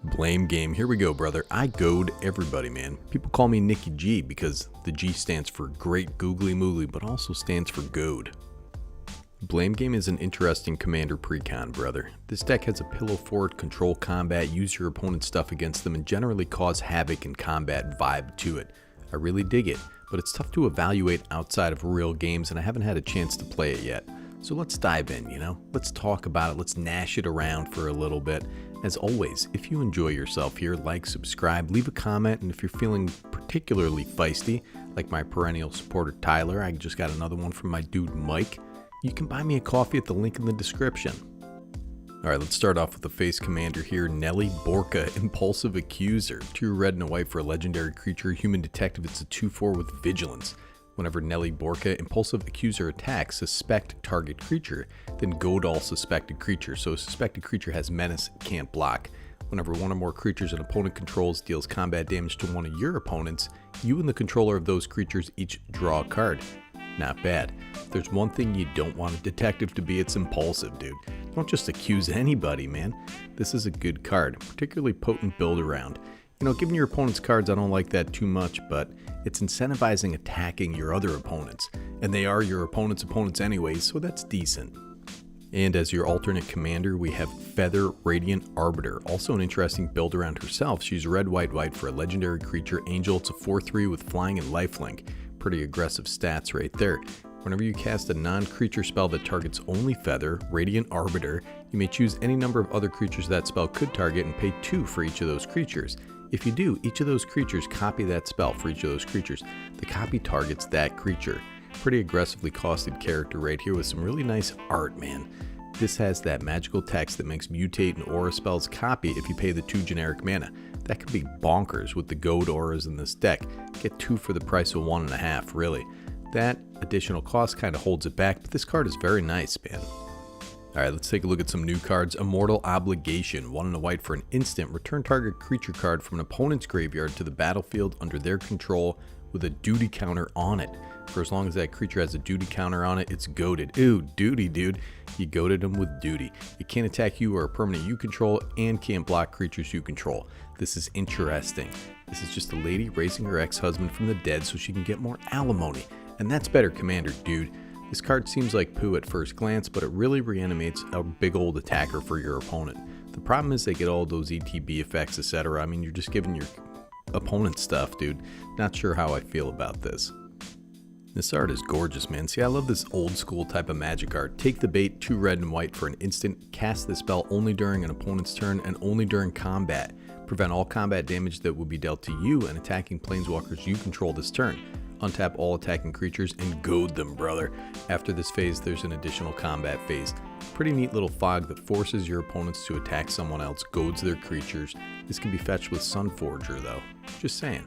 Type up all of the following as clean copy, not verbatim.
Blame game. Here we go, brother. I goad everybody, man. People call me Nicky G because the G stands for great googly moogly, but also stands for goad. Blame game is an interesting commander precon, brother. This deck has a pillow fort, control combat, use your opponent's stuff against them, and generally cause havoc and combat vibe to it. I really dig it, but it's tough to evaluate outside of real games, and I haven't had a chance to play it yet. So let's dive in, Let's talk about it, let's gnash it around for a little bit. As always, if you enjoy yourself here, like, subscribe, leave a comment, and if you're feeling particularly feisty, like my perennial supporter Tyler, I just got another one from my dude Mike, you can buy me a coffee at the link in the description. Alright, let's start off with the face commander here, Nelly Borka, Impulsive Accuser. 2 red and a white for a legendary creature, human detective, it's a 2/4 with vigilance. Whenever Nelly Borka, Impulsive Accuser attacks, suspect target creature, then goad all suspected creatures. So a suspected creature has menace, can't block. Whenever one or more creatures an opponent controls deals combat damage to one of your opponents, you and the controller of those creatures each draw a card. Not bad. There's one thing you don't want a detective to be, it's impulsive, dude. Don't just accuse anybody, man. This is a good card, particularly potent build around. Giving your opponent's cards, I don't like that too much, but it's incentivizing attacking your other opponents. And they are your opponent's opponents anyways, so that's decent. And as your alternate commander, we have Feather Radiant Arbiter, also an interesting build around herself. She's red, white, white for a legendary creature, Angel. It's a 4/3 with flying and lifelink. Pretty aggressive stats right there. Whenever you cast a non-creature spell that targets only Feather, Radiant Arbiter, you may choose any number of other creatures that spell could target and pay 2 for each of those creatures. If you do, each of those creatures copy that spell for each of those creatures. The copy targets that creature. Pretty aggressively costed character right here with some really nice art, man. This has that magical text that makes mutate and aura spells copy if you pay the 2 generic mana. That could be bonkers with the goad auras in this deck. Get 2 for the price of 1.5, really. That additional cost kind of holds it back, but this card is very nice, man. Alright, let's take a look at some new cards. Immortal Obligation, 1 and a white for an instant. Return target creature card from an opponent's graveyard to the battlefield under their control with a duty counter on it. For as long as that creature has a duty counter on it, it's goaded. Ooh, duty, dude. You goaded them with duty. It can't attack you or a permanent you control and can't block creatures you control. This is interesting. This is just a lady raising her ex-husband from the dead so she can get more alimony. And that's better, commander, dude. This card seems like poo at first glance, but it really reanimates a big old attacker for your opponent. The problem is they get all those ETB effects, etc. I mean, you're just giving your opponent stuff, dude. Not sure how I feel about this. This art is gorgeous, man. See, I love this old school type of magic art. Take the bait, 2 red and white for an instant. Cast the spell only during an opponent's turn and only during combat. Prevent all combat damage that will be dealt to you and attacking planeswalkers you control this turn. Untap all attacking creatures and goad them, brother. After this phase, there's an additional combat phase. Pretty neat little fog that forces your opponents to attack someone else, goads their creatures. This can be fetched with Sunforger, though. Just saying.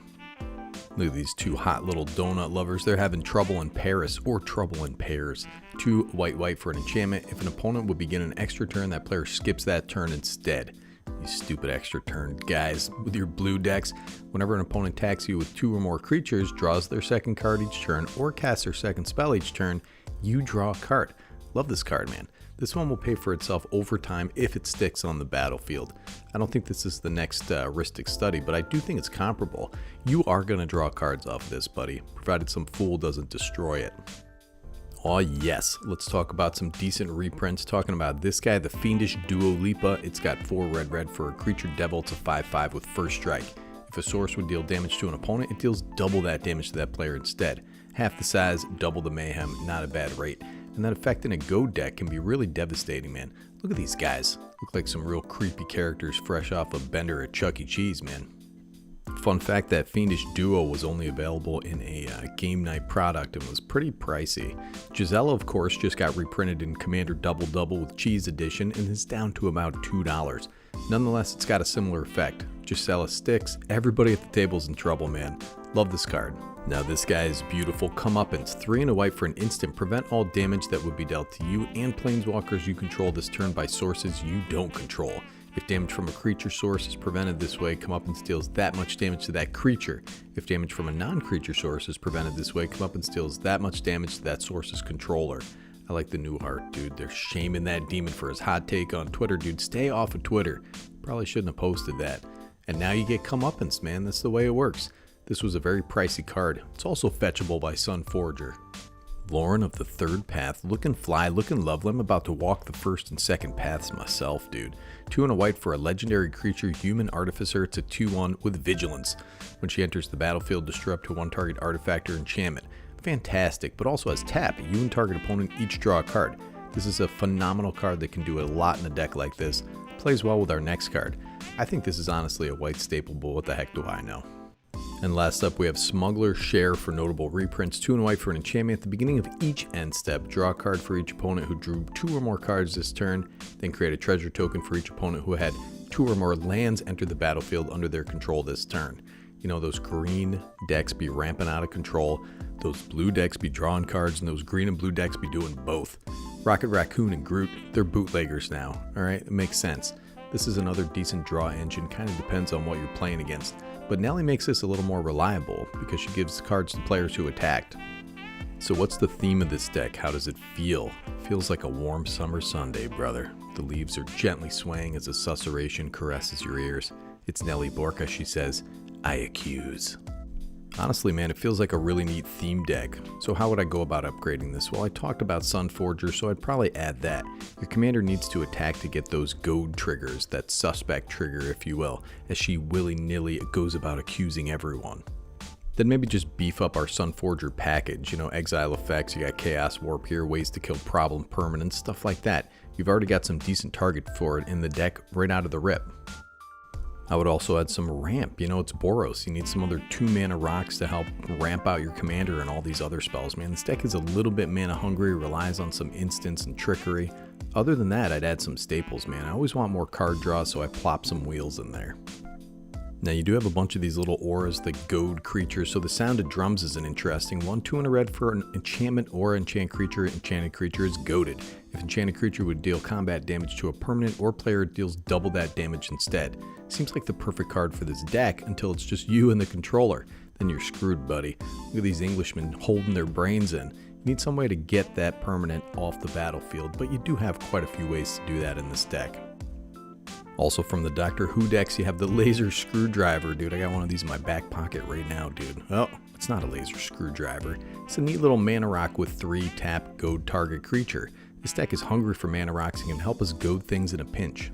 Look at these 2 hot little donut lovers. They're having trouble in Paris, or trouble in pairs. 2 white for an enchantment. If an opponent would begin an extra turn, that player skips that turn instead. You stupid extra turn guys with your blue decks. Whenever an opponent attacks you with 2 or more creatures, draws their second card each turn, or casts their second spell each turn, you draw a card. Love this card, man. This one will pay for itself over time if it sticks on the battlefield. I don't think this is the next Ristic study, but I do think it's comparable. You are going to draw cards off of this, buddy, provided some fool doesn't destroy it. Oh yes, let's talk about some decent reprints. Talking about this guy, the Fiendish Duo Lipa. It's got 4 red for a creature devil. It's a 5/5 with first strike. If a source would deal damage to an opponent, it deals double that damage to that player instead. Half the size, double the mayhem, not a bad rate. And that effect in a goad deck can be really devastating, man. Look at these guys. Look like some real creepy characters fresh off a bender at Chuck E. Cheese, man. Fun fact, that Fiendish Duo was only available in a game night product and was pretty pricey. Gazella, of course, just got reprinted in Commander Double Double with Cheese Edition and is down to about $2. Nonetheless, it's got a similar effect. Gazella sticks, everybody at the table's in trouble, man. Love this card. Now this guy is beautiful. Comeuppance, 3 and a white for an instant. Prevent all damage that would be dealt to you and planeswalkers you control this turn by sources you don't control. If damage from a creature source is prevented this way, Comeuppance deals that much damage to that creature. If damage from a non-creature source is prevented this way, Comeuppance deals that much damage to that source's controller. I like the new art, dude. They're shaming that demon for his hot take on Twitter, dude. Stay off of Twitter. Probably shouldn't have posted that. And now you get comeuppance, man. That's the way it works. This was a very pricey card. It's also fetchable by Sunforger. Lauren of the third path, looking fly, looking lovely. I'm about to walk the first and second paths myself, dude. 2 and a white for a legendary creature, human artificer. It's a 2/1 with vigilance. When she enters the battlefield, destroy up to 1 target artifact or enchantment. Fantastic, but also has tap. You and target opponent each draw a card. This is a phenomenal card that can do a lot in a deck like this. Plays well with our next card. I think this is honestly a white staple, but what the heck do I know? And last up, we have Smuggler Share for notable reprints. 2 and white for an enchantment. At the beginning of each end step, draw a card for each opponent who drew 2 or more cards this turn. Then create a treasure token for each opponent who had 2 or more lands enter the battlefield under their control this turn. You know, those green decks be ramping out of control. Those blue decks be drawing cards, and those green and blue decks be doing both. Rocket Raccoon and Groot, they're bootleggers now. Alright, it makes sense. This is another decent draw engine. Kind of depends on what you're playing against. But Nelly makes this a little more reliable because she gives cards to players who attacked. So what's the theme of this deck? How does it feel? Feels like a warm summer Sunday, brother. The leaves are gently swaying as a susurration caresses your ears. It's Nelly Borka, she says, I accuse. Honestly, man, it feels like a really neat theme deck. So how would I go about upgrading this? Well, I talked about Sunforger, so I'd probably add that. Your commander needs to attack to get those goad triggers, that suspect trigger, if you will, as she willy-nilly goes about accusing everyone. Then maybe just beef up our Sunforger package, you know, exile effects, you got Chaos Warp here, ways to kill problem permanents, stuff like that. You've already got some decent target for it in the deck right out of the rip. I would also add some ramp. You know, it's Boros. You need some other 2-mana rocks to help ramp out your commander and all these other spells, man. This deck is a little bit mana hungry, relies on some instants and trickery. Other than that, I'd add some staples, man. I always want more card draw, so I plop some wheels in there. Now, you do have a bunch of these little auras that goad creatures, so the sound of drums is an interesting one. 2 and a red for an enchantment aura, enchant creature. Enchanted creature is goaded. If enchanted creature would deal combat damage to a permanent or player, it deals double that damage instead. Seems like the perfect card for this deck until it's just you and the controller. Then you're screwed, buddy. Look at these Englishmen holding their brains in. You need some way to get that permanent off the battlefield, but you do have quite a few ways to do that in this deck. Also from the Doctor Who decks, you have the laser screwdriver. Dude, I got one of these in my back pocket right now, dude. Oh, it's not a laser screwdriver. It's a neat little mana rock with 3 tap goad target creature. This deck is hungry for mana rocks and can help us goad things in a pinch.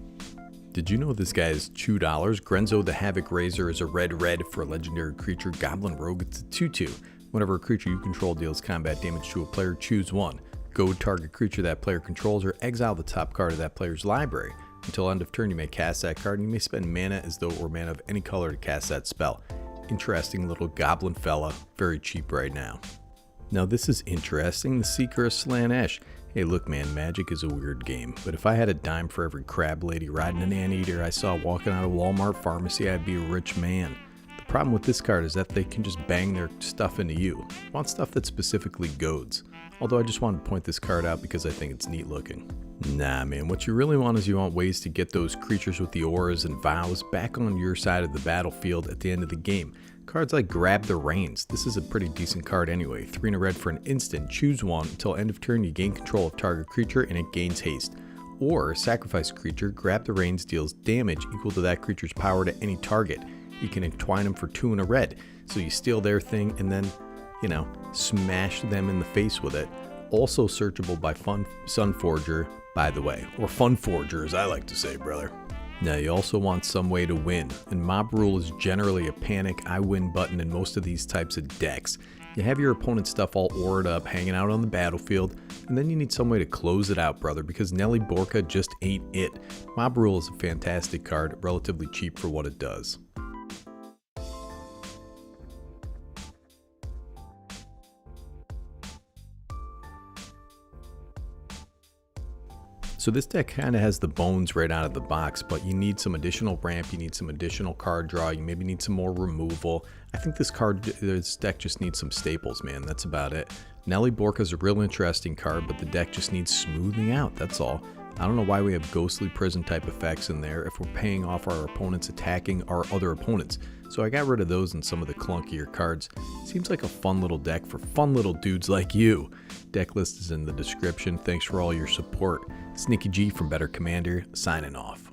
Did you know this guy is $2? Grenzo the Havoc Razor is a red for a legendary creature. Goblin Rogue, it's a 2/2. Whenever a creature you control deals combat damage to a player, choose 1. Goad target creature that player controls or exile the top card of that player's library. Until end of turn, you may cast that card, and you may spend mana as though it were mana of any color to cast that spell. Interesting little goblin fella, very cheap right now. Now this is interesting, the Seeker of Slant. Hey look man, Magic is a weird game, but if I had a dime for every crab lady riding an anteater I saw walking out of Walmart pharmacy, I'd be a rich man. The problem with this card is that they can just bang their stuff into you. I want stuff that specifically goads. Although I just wanted to point this card out because I think it's neat looking. Nah man, what you really want is you want ways to get those creatures with the auras and vows back on your side of the battlefield at the end of the game. Cards like Grab the Reins. This is a pretty decent card anyway. 3 and a red for an instant. Choose 1. Until end of turn you gain control of target creature and it gains haste. Or sacrifice creature, Grab the Reins deals damage equal to that creature's power to any target. You can entwine them for 2 and a red. So you steal their thing and then, you know, smash them in the face with it. Also searchable by Sunforger, by the way. Or Funforger, as I like to say, brother. Now you also want some way to win, and Mob Rule is generally a panic I win button in most of these types of decks. You have your opponent's stuff all aured up, hanging out on the battlefield, and then you need some way to close it out, brother, because Nelly Borka just ain't it. Mob Rule is a fantastic card, relatively cheap for what it does. So this deck kind of has the bones right out of the box, but you need some additional ramp, you need some additional card draw, you maybe need some more removal. I think this deck just needs some staples, man. That's about it. Nelly Borka is a real interesting card, but the deck just needs smoothing out, that's all. I don't know why we have ghostly prison type effects in there if we're paying off our opponents attacking our other opponents. So I got rid of those and some of the clunkier cards. Seems like a fun little deck for fun little dudes like you. Decklist is in the description. Thanks for all your support. It's Nicky G from Better Commander, signing off.